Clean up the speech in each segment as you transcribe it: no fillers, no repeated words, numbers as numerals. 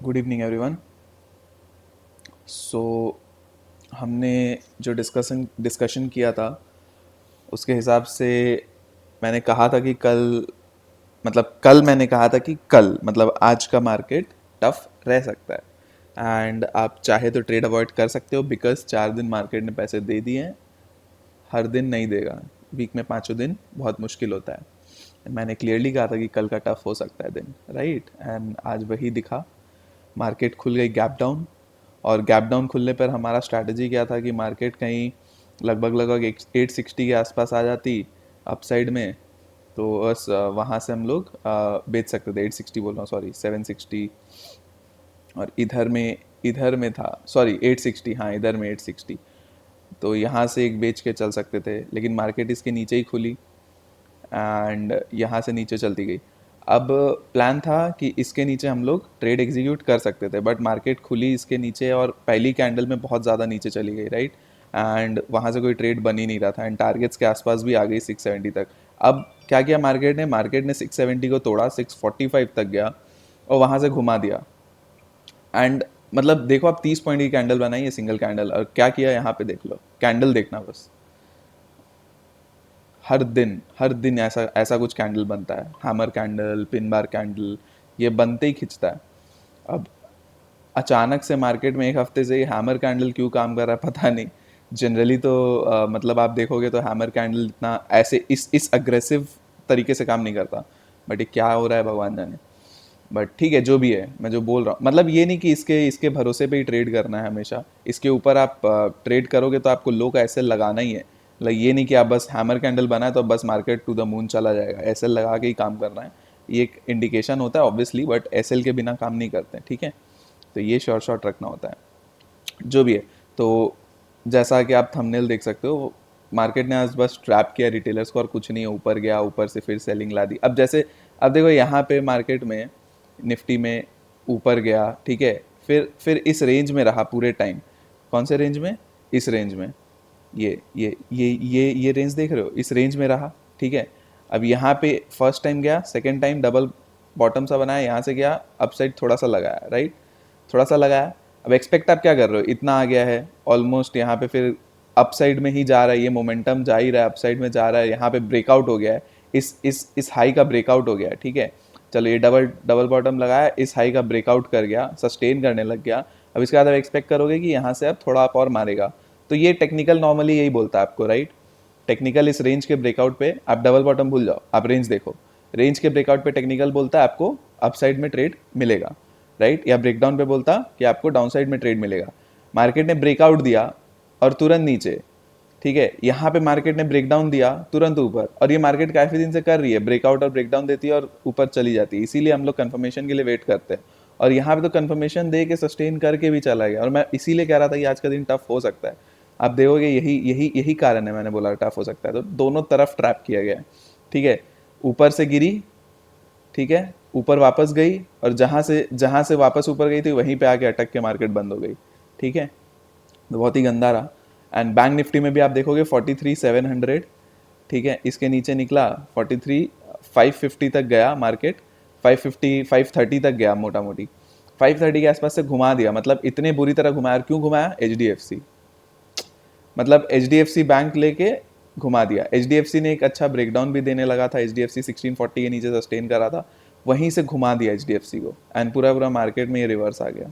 Good evening everyone. सो हमने जो discussion किया था उसके हिसाब से मैंने कहा था कि कल मैंने कहा था कि कल मतलब आज का मार्केट टफ रह सकता है एंड आप चाहे तो ट्रेड अवॉइड कर सकते हो बिकॉज 4 दिन मार्केट ने पैसे दे दिए हैं। हर दिन नहीं देगा, वीक में पाँचों दिन बहुत मुश्किल होता है। मैंने क्लियरली कहा था कि कल का टफ हो सकता है दिन, राइट? एंड आज वही दिखा। मार्केट खुल गई गैप डाउन, और गैप डाउन खुलने पर हमारा स्ट्रैटेजी क्या था कि मार्केट कहीं लगभग 860 के आसपास आ जाती अपसाइड में, तो बस वहाँ से हम लोग बेच सकते थे। 860 बोल रहा हूँ, सॉरी 760। और इधर में था, सॉरी 860, हाँ इधर में 860। तो यहाँ से एक बेच के चल सकते थे, लेकिन मार्केट इसके नीचे ही खुली एंड यहाँ से नीचे चलती गई। अब प्लान था कि इसके नीचे हम लोग ट्रेड एग्जीक्यूट कर सकते थे, बट मार्केट खुली इसके नीचे और पहली कैंडल में बहुत ज़्यादा नीचे चली गई, राइट? एंड वहाँ से कोई ट्रेड बन ही नहीं रहा था एंड टारगेट्स के आसपास भी आ गई 670 तक। अब क्या किया मार्केट ने 670 को तोड़ा, 645 तक गया और वहाँ से घुमा दिया। एंड मतलब देखो, आप 30 पॉइंट की कैंडल बनाई है, सिंगल कैंडल, और क्या किया यहाँ पे देख लो, कैंडल देखना बस। हर दिन ऐसा ऐसा कुछ कैंडल बनता है, hammer candle, pin bar candle, ये बनते ही खिंचता है। अब अचानक से मार्केट में एक हफ्ते से ये हैमर कैंडल क्यों काम कर रहा है पता नहीं। जनरली तो मतलब आप देखोगे तो हैमर कैंडल इतना ऐसे इस अग्रेसिव तरीके से काम नहीं करता, बट ये क्या हो रहा है भगवान जाने। बट ठीक है, जो भी है, मैं जो बोल रहा हूँ मतलब ये नहीं कि इसके इसके भरोसे पे ही ट्रेड करना है हमेशा। इसके ऊपर आप ट्रेड करोगे तो आपको लो का एसएल लगाना ही है। मतलब ये नहीं कि आप बस हैमर कैंडल बनाए तो बस मार्केट टू द मून चला जाएगा, एसएल लगा के ही काम करना है। ये एक इंडिकेशन होता है ऑब्वियसली, बट एसएल के बिना काम नहीं करते हैं, ठीक है? तो ये शॉर्ट शॉर्ट रखना होता है, जो भी है। तो जैसा कि आप थंबनेल देख सकते हो, मार्केट ने आज बस ट्रैप किया रिटेलर्स को और कुछ नहीं है। ऊपर गया, ऊपर से फिर सेलिंग ला दी। अब देखो यहाँ पे मार्केट में निफ्टी में ऊपर गया, ठीक है, फिर इस रेंज में रहा पूरे टाइम। कौन से रेंज में? इस रेंज में। ये रेंज देख रहे हो, इस रेंज में रहा, ठीक है। अब यहाँ पे फर्स्ट टाइम गया, सेकेंड टाइम डबल बॉटम सा बनाया, यहाँ से गया अपसाइड, थोड़ा सा लगाया, राइट? थोड़ा सा लगाया। अब एक्सपेक्ट आप क्या कर रहे हो, इतना आ गया है ऑलमोस्ट, यहाँ पे फिर अपसाइड में ही जा रहा है, ये मोमेंटम जा ही रहा है, अपसाइड में जा रहा है। यहाँ पे ब्रेकआउट हो गया है, इस हाई का ब्रेकआउट हो गया है, ठीक है। चलो ये डबल डबल बॉटम लगाया, इस हाई का ब्रेकआउट कर गया, सस्टेन करने लग गया। अब इसके बाद आप एक्सपेक्ट करोगे कि यहाँ से अब थोड़ा आप और मारेगा। तो ये टेक्निकल नॉर्मली यही बोलता है आपको, राइट? टेक्निकल इस रेंज के ब्रेकआउट पे, आप डबल बॉटम भूल जाओ, आप रेंज देखो। रेंज के ब्रेकआउट पे टेक्निकल बोलता है आपको अपसाइड में ट्रेड मिलेगा, राइट? या ब्रेकडाउन पे बोलता कि आपको डाउनसाइड में ट्रेड मिलेगा। मार्केट ने ब्रेकआउट दिया और तुरंत नीचे, ठीक है। यहाँ पे मार्केट ने ब्रेकडाउन दिया तुरंत ऊपर, और ये मार्केट काफी दिन से कर रही है, ब्रेकआउट और ब्रेकडाउन देती है और ऊपर चली जाती है, इसीलिए हम लोग कंफर्मेशन के लिए वेट करते हैं। और यहाँ पे तो कंफर्मेशन दे के सस्टेन करके भी चला गया, और मैं इसीलिए कह रहा था कि आज का दिन टफ हो सकता है। आप देखोगे यही यही यही कारण है, मैंने बोला टफ हो सकता है। तो दोनों तरफ ट्रैप किया गया है, ठीक है। ऊपर से गिरी, ठीक है, ऊपर वापस गई, और जहां से वापस ऊपर गई थी वहीं पे आके अटक के मार्केट बंद हो गई, ठीक है। तो बहुत ही गंदा रहा। एंड बैंक निफ्टी में भी आप देखोगे 43,700, ठीक है, इसके नीचे निकला 43,550 तक गया मार्केट। 550 530 तक गया मोटा मोटी, 530 के आसपास से घुमा दिया। मतलब इतने बुरी तरह घुमाया, और क्यों घुमाया? एच मतलब एच बैंक लेके घुमा दिया। एच ने एक अच्छा ब्रेकडाउन भी देने लगा था, एच 1640 के नीचे सस्टेन करा था, वहीं से घुमा दिया एच को, एंड पूरा पूरा मार्केट में ये रिवर्स आ गया,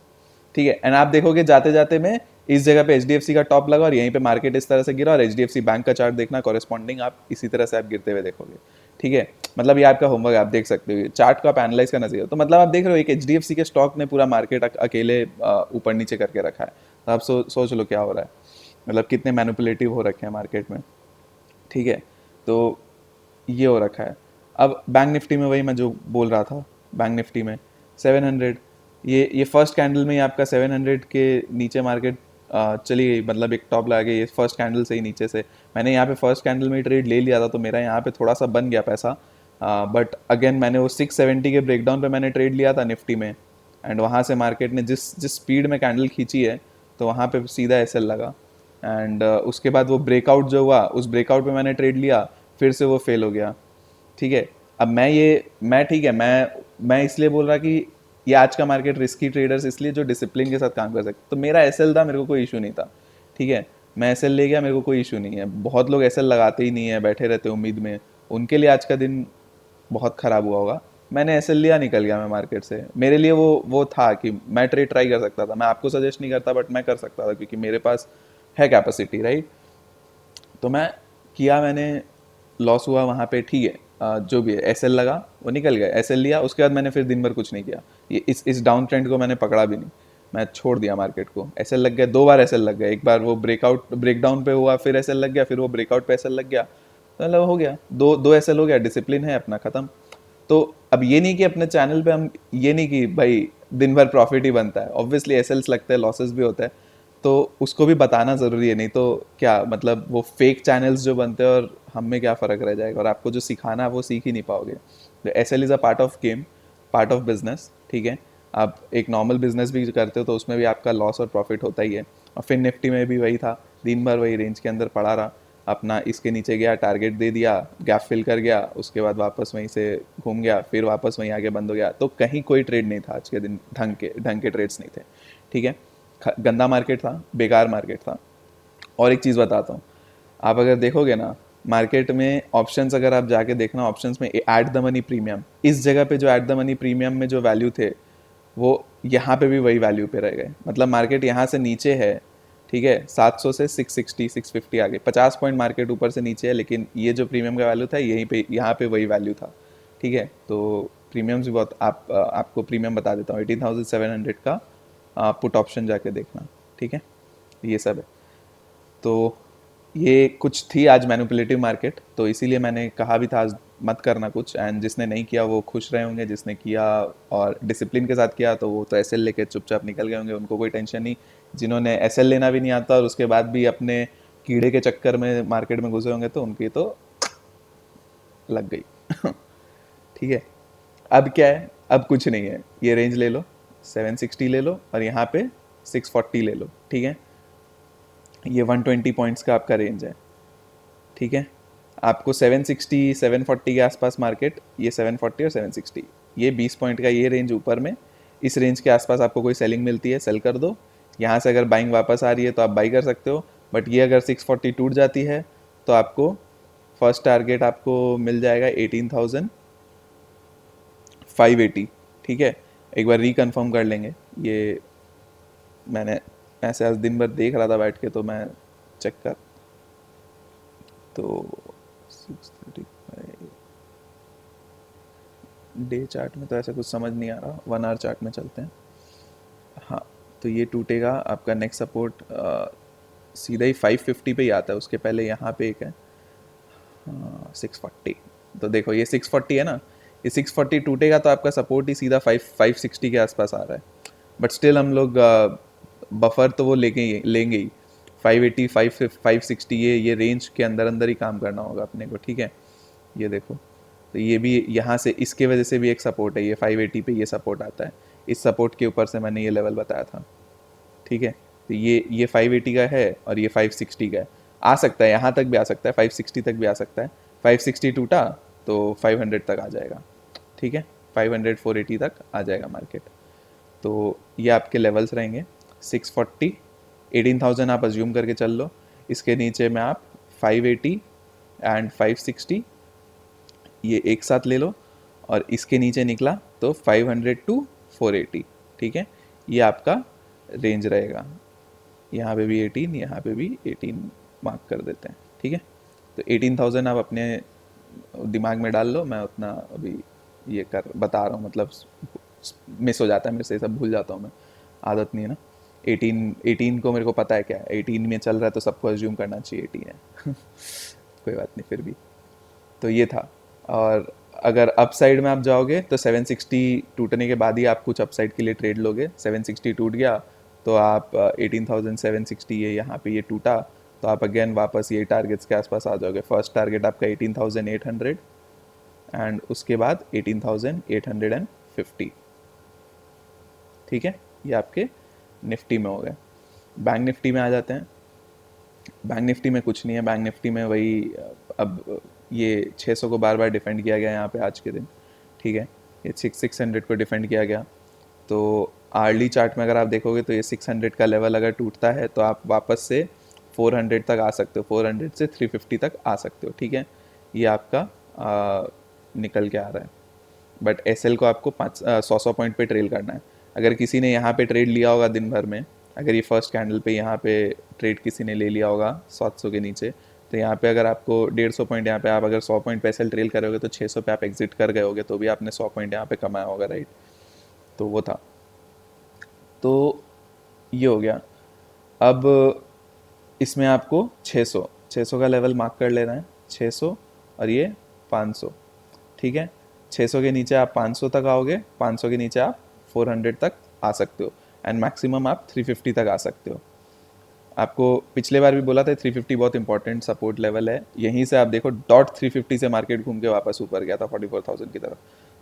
ठीक है। एंड आप देखोगे जाते जाते में इस जगह पे एच का टॉप लगा और यहीं पे मार्केट इस तरह से गिरा, और एच बैंक का चार्ट देखना, कॉरेस्पॉन्डिंग आप इसी तरह से आप गिरते हुए देखोगे, ठीक है। मतलब ये आपका होमवर्क, आप देख सकते हो, चार्ट को आप एनालाइज करना चाहिए। तो मतलब आप देख रहे हो एक एच के स्टॉक ने पूरा मार्केट अकेले ऊपर नीचे करके रखा है। तो आप सोच लो क्या हो रहा है, मतलब कितने मैनिपुलेटिव हो रखे हैं मार्केट में, ठीक है। तो ये हो रखा है। अब बैंक निफ्टी में वही मैं जो बोल रहा था, बैंक निफ्टी में 700, ये फर्स्ट कैंडल में ही आपका 700 के नीचे मार्केट चली गई। मतलब एक टॉप लगा के ये फर्स्ट कैंडल से ही नीचे से, मैंने यहाँ पे फर्स्ट कैंडल में ही ट्रेड ले लिया था, तो मेरा यहाँ पे थोड़ा सा बन गया पैसा। बट अगेन मैंने वो 670 के ब्रेकडाउन पे मैंने ट्रेड लिया था निफ्टी में, एंड वहाँ से मार्केट ने जिस जिस स्पीड में कैंडल खींची है, तो वहाँ पे सीधा एसएल लगा। एंड उसके बाद वो ब्रेकआउट जो हुआ, उस ब्रेकआउट पे मैंने ट्रेड लिया, फिर से वो फेल हो गया, ठीक है। अब मैं ठीक है, मैं इसलिए बोल रहा कि ये आज का मार्केट रिस्की ट्रेडर्स इसलिए जो डिसिप्लिन के साथ काम कर सकते। तो मेरा एसएल था, मेरे को कोई इशू नहीं था, ठीक है, मैं एसएल ले गया, मेरे को कोई इशू नहीं है। बहुत लोग एसएल लगाते ही नहीं है, बैठे रहते उम्मीद में, उनके लिए आज का दिन बहुत ख़राब हुआ होगा। मैंने एसएल लिया, निकल गया मैं मार्केट से। मेरे लिए वो था कि मैं ट्रेड ट्राई कर सकता था। मैं आपको सजेस्ट नहीं करता बट मैं कर सकता था क्योंकि मेरे पास है कैपेसिटी, राइट। तो मैं किया, मैंने लॉस हुआ वहाँ पे, ठीक है, जो भी है एसएल लगा, वो निकल गया, एसएल लिया, उसके बाद मैंने फिर दिन भर कुछ नहीं किया। ये इस डाउन ट्रेंड को मैंने पकड़ा भी नहीं, मैं छोड़ दिया मार्केट को। एसएल लग गया, 2 बार एसएल लग गया, एक बार वो ब्रेकडाउन पे हुआ, फिर एसएल लग गया, फिर वो ब्रेकआउट पे एसएल लग गया, तो मतलब हो गया, दो दो एसएल हो गया, डिसिप्लिन है अपना, खत्म। तो अब ये नहीं कि अपने चैनल पे हम ये नहीं कि भाई दिन भर प्रॉफिट ही बनता है, ऑब्वियसली एसएल्स लगते हैं, लॉसेस भी होता है, तो उसको भी बताना ज़रूरी है, नहीं तो क्या मतलब वो फेक चैनल्स जो बनते हैं और हम में क्या फ़र्क रह जाएगा, और आपको जो सिखाना है वो सीख ही नहीं पाओगे। तो S L is a part of game, part of business, ठीक है। आप एक नॉर्मल बिजनेस भी करते हो तो उसमें भी आपका लॉस और प्रॉफिट होता ही है। और फिर निफ्टी में भी वही था, दिन भर वही रेंज के अंदर पड़ा रहा, अपना इसके नीचे गया, टारगेट दे दिया, गैप फिल कर गया, उसके बाद वापस वहीं से घूम गया, फिर वापस वहीं आगे बंद हो गया। तो कहीं कोई ट्रेड नहीं था आज के दिन, ढंग के ट्रेड्स नहीं थे, ठीक है। गंदा मार्केट था, बेकार मार्केट था। और एक चीज़ बताता हूँ, आप अगर देखोगे ना मार्केट में ऑप्शंस, अगर आप जाके देखना ऑप्शंस में ऐट द मनी प्रीमियम, इस जगह पे जो ऐट द मनी प्रीमियम में जो वैल्यू थे वो यहाँ पे भी वही वैल्यू पे रह गए। मतलब मार्केट यहाँ से नीचे है, ठीक है, 700 से 660 650 आ गए, 50 पॉइंट मार्केट ऊपर से नीचे है, लेकिन ये जो प्रीमियम का वैल्यू था यहीं पे, यहाँ पे वही वैल्यू था, ठीक है। तो प्रीमियम्स भी बहुत, आपको प्रीमियम बता देता हूँ, 18,700 का पुट ऑप्शन जाके देखना, ठीक है, ये सब है। तो ये कुछ थी आज मैनिपुलेटिव मार्केट, तो इसीलिए मैंने कहा भी था आज मत करना कुछ, एंड जिसने नहीं किया वो खुश रहे होंगे, जिसने किया और डिसिप्लिन के साथ किया तो वो तो एसएल लेके चुपचाप निकल गए होंगे, उनको कोई टेंशन नहीं। जिन्होंने एसएल लेना भी नहीं आता और उसके बाद भी अपने कीड़े के चक्कर में मार्केट में घुसे होंगे तो उनकी तो लग गई ठीक है। अब क्या है, अब कुछ नहीं है, ये रेंज ले लो, 760 ले लो और यहाँ पे 640 ले लो, ठीक है। ये 120 पॉइंट्स का आपका रेंज है, ठीक है। आपको 760 740 के आसपास मार्केट, ये 740 और 760, ये 20 पॉइंट का ये रेंज ऊपर में, इस रेंज के आसपास आपको कोई सेलिंग मिलती है, सेल कर दो। यहाँ से अगर बाइंग वापस आ रही है तो आप बाई कर सकते हो, बट ये अगर 640 टूट जाती है तो आपको फर्स्ट टारगेट आपको मिल जाएगा 18,580, ठीक है। एक बार रिकन्फर्म कर लेंगे, ये मैंने ऐसे आज दिन भर देख रहा था बैठ के, तो मैं चेक कर, तो 635 डे चार्ट में तो ऐसा कुछ समझ नहीं आ रहा, 1 आवर चार्ट में चलते हैं। हाँ, तो ये टूटेगा, आपका नेक्स्ट सपोर्ट सीधा ही 550 पे ही आता है, उसके पहले यहाँ पे एक है 640। तो देखो ये 640 है ना, ये 640 टूटेगा तो आपका सपोर्ट ही सीधा 560 के आसपास आ रहा है। बट स्टिल हम लोग बफर तो वो लेंगे ही 580 560, ये रेंज के अंदर अंदर ही काम करना होगा अपने को, ठीक है। ये देखो, तो ये भी यहाँ से इसके वजह से भी एक सपोर्ट है, ये 580 पे ये सपोर्ट आता है, इस सपोर्ट के ऊपर से मैंने ये लेवल बताया था, ठीक है। तो ये 580 का है और ये 560 का है, आ सकता है यहाँ तक भी आ सकता है, 560 तक भी आ सकता है। 560 टूटा तो 500 तक आ जाएगा, ठीक है, 500 480 तक आ जाएगा मार्केट। तो ये आपके लेवल्स रहेंगे, 640 18,000 आप अज्यूम करके चल लो, इसके नीचे में आप 580 एंड 560 ये एक साथ ले लो, और इसके नीचे निकला तो 500 टू 480, ठीक है, ये आपका रेंज रहेगा। यहाँ पे भी 18, यहाँ पे भी 18 मार्क कर देते हैं, ठीक है। तो 18,000 आप अपने दिमाग में डाल लो, मैं उतना अभी ये कर बता रहा हूँ, मतलब मिस हो जाता है मेरे से, ये सब भूल जाता हूँ मैं, आदत नहीं है ना। 18 को मेरे को पता है क्या है, 18 में चल रहा है तो सबको अज्यूम करना चाहिए 18 है कोई बात नहीं, फिर भी तो ये था। और अगर अप साइड में आप जाओगे तो 760 टूटने के बाद ही आप कुछ अप साइड के लिए ट्रेड लोगे। 760 टूट गया तो आप 18,760, ये यहाँ पे ये टूटा तो आप अगेन वापस ये टारगेट्स के आसपास आ जाओगे। फर्स्ट टारगेट आपका 18,800 एंड उसके बाद 18,850, ठीक है। ये आपके निफ्टी में हो गए। बैंक निफ्टी में आ जाते हैं। बैंक निफ्टी में कुछ नहीं है, बैंक निफ्टी में वही अब ये 600 को बार बार डिफेंड किया गया यहाँ पे आज के दिन, ठीक है, ये 600 को डिफेंड किया गया, तो आर्ली चार्ट में अगर आप देखोगे तो ये 600 का लेवल अगर टूटता है तो आप वापस से 400 तक आ सकते हो, 400 से 350 तक आ सकते हो, ठीक है। ये आपका निकल के आ रहा है। बट एसएल को आपको 100 पॉइंट पे ट्रेल करना है। अगर किसी ने यहाँ पे ट्रेड लिया होगा दिन भर में, अगर ये फर्स्ट कैंडल पे यहाँ पे ट्रेड किसी ने ले लिया होगा 700 के नीचे, तो यहाँ पे अगर आपको 150 पॉइंट, यहाँ पे आप अगर 100 पॉइंट पे एसएल ट्रेल करोगे तो 600 पे आप एग्जिट कर गए होगे, तो भी आपने 100 पॉइंट यहाँ पे कमाया होगा, राइट। तो वो था, तो ये हो गया। अब इसमें आपको 600 का लेवल मार्क कर लेना है, 600 और ये 500, ठीक है। 600 के नीचे आप 500 तक आओगे, 500 के नीचे आप 400 तक आ सकते हो, एंड मैक्सिमम आप 350 तक आ सकते हो। आपको पिछले बार भी बोला था 350 बहुत इंपॉर्टेंट सपोर्ट लेवल है। यहीं से आप देखो डॉट 350 से मार्केट घूम के वापस ऊपर गया था 44,000 की तरफ।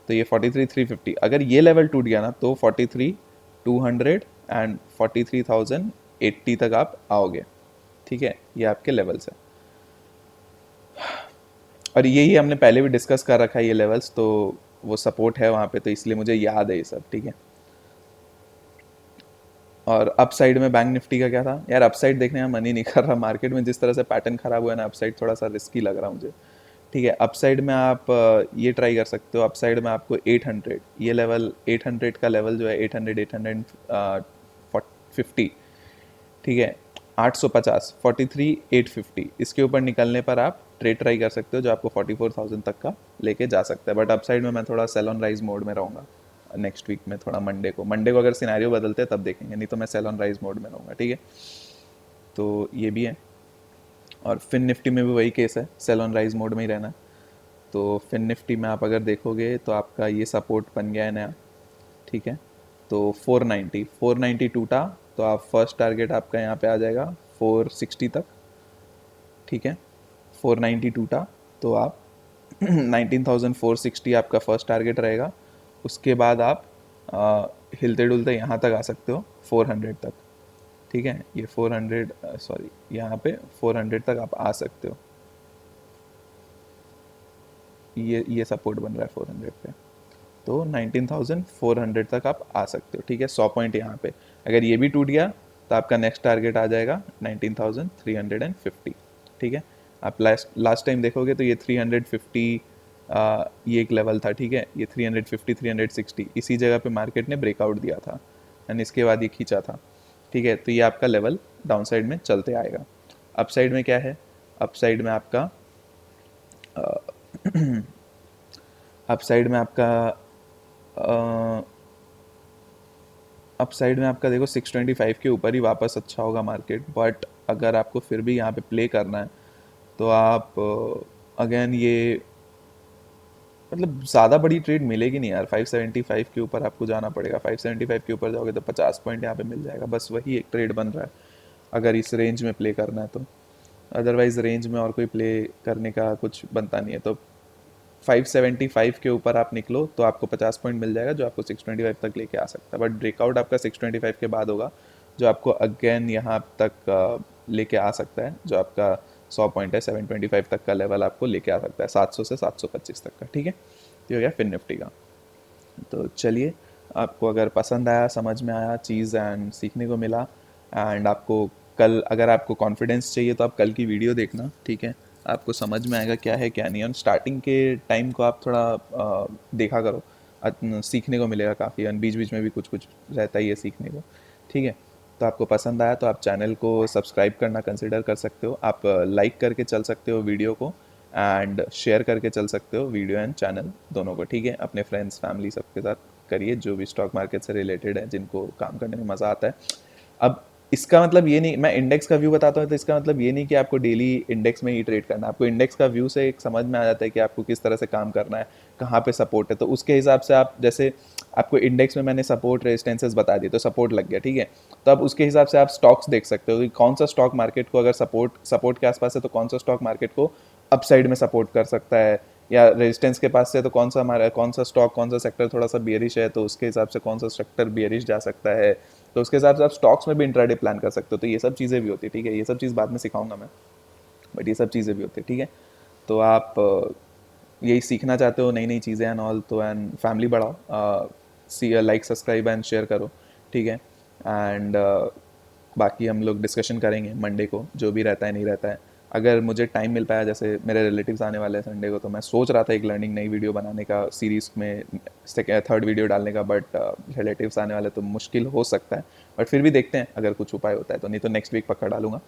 तो ये 43,350, अगर ये लेवल टूट गया ना तो 43,200 एंड 43,080 तक आप आओगे, ठीक है। ये आपके लेवल्स है, और यही हमने पहले भी डिस्कस कर रखा है ये लेवल्स, तो वो सपोर्ट है वहाँ पे, तो इसलिए मुझे याद है ये सब, ठीक है। और अप साइड में बैंक निफ्टी का क्या था यार, अप साइड देखने का मन ही नहीं कर रहा, मार्केट में जिस तरह से पैटर्न खराब हुआ है ना, अप साइड थोड़ा सा रिस्की लग रहा मुझे, ठीक है। अप साइड में आप ये ट्राई कर सकते हो, अप साइड में आपको 800, ये लेवल 800 का लेवल जो है 850, ठीक है। 850, 43,850, इसके ऊपर निकलने पर आप ट्रेड ट्राई कर सकते हो, जो आपको 44,000 तक का लेके जा सकता है। बट अप साइड में मैं थोड़ा सेल ऑन राइज मोड में रहूँगा नेक्स्ट वीक में, थोड़ा मंडे को अगर सिनेरियो बदलते हैं तब देखेंगे, नहीं तो मैं सेल ऑन राइज मोड में रहूँगा, ठीक है। तो ये भी है, और फिन निफ्टी में भी वही केस है, सेल ऑन राइज मोड में ही रहना। तो फिन निफ्टी में आप अगर देखोगे तो आपका ये सपोर्ट बन गया है नया, ठीक है। तो 490 टूटा तो आप फर्स्ट टारगेट आपका यहाँ पे आ जाएगा 460 तक, ठीक है। 490 टूटा तो आप 19,460 आपका फर्स्ट टारगेट रहेगा। उसके बाद आप हिलते डुलते यहाँ तक आ सकते हो 400 तक, ठीक है। ये 400 सॉरी यहाँ पे 400 तक आप आ सकते हो, ये सपोर्ट बन रहा है 400 पे, तो 19,400 तक आप आ सकते हो, ठीक है। 100 पॉइंट यहाँ पे अगर ये भी टूट गया तो आपका नेक्स्ट टारगेट आ जाएगा 19,350, ठीक है। आप लास्ट टाइम देखोगे तो ये 350 ये एक लेवल था, ठीक है। ये 350 360 इसी जगह पे मार्केट ने ब्रेकआउट दिया था एंड इसके बाद ये खींचा था, ठीक है। तो ये आपका लेवल डाउन साइड में चलते आएगा। अप साइड में क्या है, अप साइड में आपका अप साइड में आपका अप साइड में आपका देखो 625 के ऊपर ही वापस अच्छा होगा मार्केट, बट अगर आपको फिर भी यहाँ पे प्ले करना है तो आप अगेन ये मतलब ज़्यादा बड़ी ट्रेड मिलेगी नहीं यार, 575 के ऊपर आपको जाना पड़ेगा। 575 के ऊपर जाओगे तो 50 पॉइंट यहाँ पे मिल जाएगा, बस वही एक ट्रेड बन रहा है अगर इस रेंज में प्ले करना है तो। अदरवाइज़ रेंज में और कोई प्ले करने का कुछ बनता नहीं है। तो 575 के ऊपर आप निकलो तो आपको 50 पॉइंट मिल जाएगा, जो आपको 625 तक लेके आ सकता है। बट ब्रेकआउट आपका 625 के बाद होगा, जो आपको अगेन यहाँ तक लेके आ सकता है, जो आपका 100 पॉइंट है 725 तक का लेवल आपको लेके आ सकता है, 700 से 725 तक का, ठीक है। ये हो गया फिन निफ्टी का। तो चलिए, आपको अगर पसंद आया, समझ में आया चीज़ एंड सीखने को मिला, एंड आपको कल अगर आपको कॉन्फिडेंस चाहिए तो आप कल की वीडियो देखना, ठीक है। आपको समझ में आएगा क्या है क्या नहीं। और स्टार्टिंग के टाइम को आप थोड़ा देखा करो, सीखने को मिलेगा काफ़ी, और बीच बीच में भी कुछ कुछ रहता ही है सीखने को, ठीक है। तो आपको पसंद आया तो आप चैनल को सब्सक्राइब करना कंसिडर कर सकते हो, आप लाइक करके चल सकते हो वीडियो को, एंड शेयर करके चल सकते हो वीडियो एंड चैनल दोनों को, ठीक है। अपने फ्रेंड्स फैमिली सबके साथ करिए, जो भी स्टॉक मार्केट से रिलेटेड है, जिनको काम करने में मज़ा आता है। अब इसका मतलब ये नहीं, मैं इंडेक्स का व्यू बताता हूँ तो इसका मतलब ये नहीं कि आपको डेली इंडेक्स में ही ट्रेड करना है। आपको इंडेक्स का व्यू से एक समझ में आ जाता है कि आपको किस तरह से काम करना है, कहाँ पे सपोर्ट है, तो उसके हिसाब से आप, जैसे आपको इंडेक्स में मैंने सपोर्ट रेजिस्टेंसेस बता दिए तो सपोर्ट लग गया, ठीक है। तो अब उसके हिसाब से आप स्टॉक्स देख सकते हो कि कौन सा स्टॉक मार्केट को अगर सपोर्ट के आसपास है तो कौन सा स्टॉक मार्केट को अपसाइड में सपोर्ट कर सकता है, या रेजिस्टेंस के पास से तो कौन सा स्टॉक कौन सा सेक्टर थोड़ा सा बियरिश है तो उसके हिसाब से कौन सा सेक्टर बियरिश जा सकता है, तो उसके हिसाब से आप स्टॉक्स में भी इंट्राडे प्लान कर सकते हो। तो ये सब चीज़ें भी होती है, ठीक है। ये सब चीज़ बाद में सिखाऊंगा मैं, बट ये सब चीज़ें भी होती है, ठीक है। तो आप यही सीखना चाहते हो नई नई चीज़ें एंड ऑल, तो एंड फैमिली बढ़ाओ, सी लाइक सब्सक्राइब एंड शेयर करो, ठीक है। एंड बाकी हम लोग डिस्कशन करेंगे मंडे को, जो भी रहता है नहीं रहता है। अगर मुझे टाइम मिल पाया, जैसे मेरे रिलेटिव्स आने वाले हैं संडे को, तो मैं सोच रहा था एक लर्निंग नई वीडियो बनाने का, सीरीज़ में थर्ड वीडियो डालने का, बट रिलेटिव्स आने वाले तो मुश्किल हो सकता है। बट फिर भी देखते हैं, अगर कुछ उपाय होता है तो, नहीं तो नेक्स्ट वीक पक्का डालूंगा,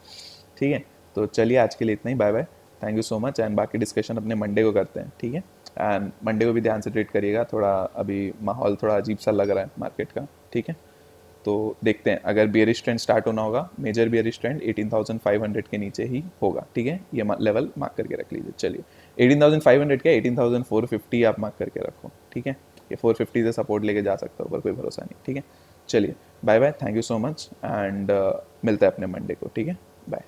ठीक है। तो चलिए आज के लिए इतना ही, bye bye, thank you so much. And बाकी डिस्कशन अपने मंडे को करते हैं, ठीक है। एंड मंडे को भी ध्यान से ट्रीट करिएगा, थोड़ा अभी माहौल थोड़ा अजीब सा लग रहा है मार्केट का, ठीक है। तो देखते हैं, अगर बियरिश ट्रेंड स्टार्ट होना होगा, मेजर बियरिश ट्रेंड 18,500 के नीचे ही होगा, ठीक है। ये लेवल मार्क करके रख लीजिए। चलिए 18,500 क्या 18,450 आप मार्क करके रखो, ठीक है। ये 450 से सपोर्ट लेके जा सकता हो, पर कोई भरोसा नहीं, ठीक है। चलिए bye bye, thank you so much, and मिलते हैं अपने मंडे को, ठीक है। बाय।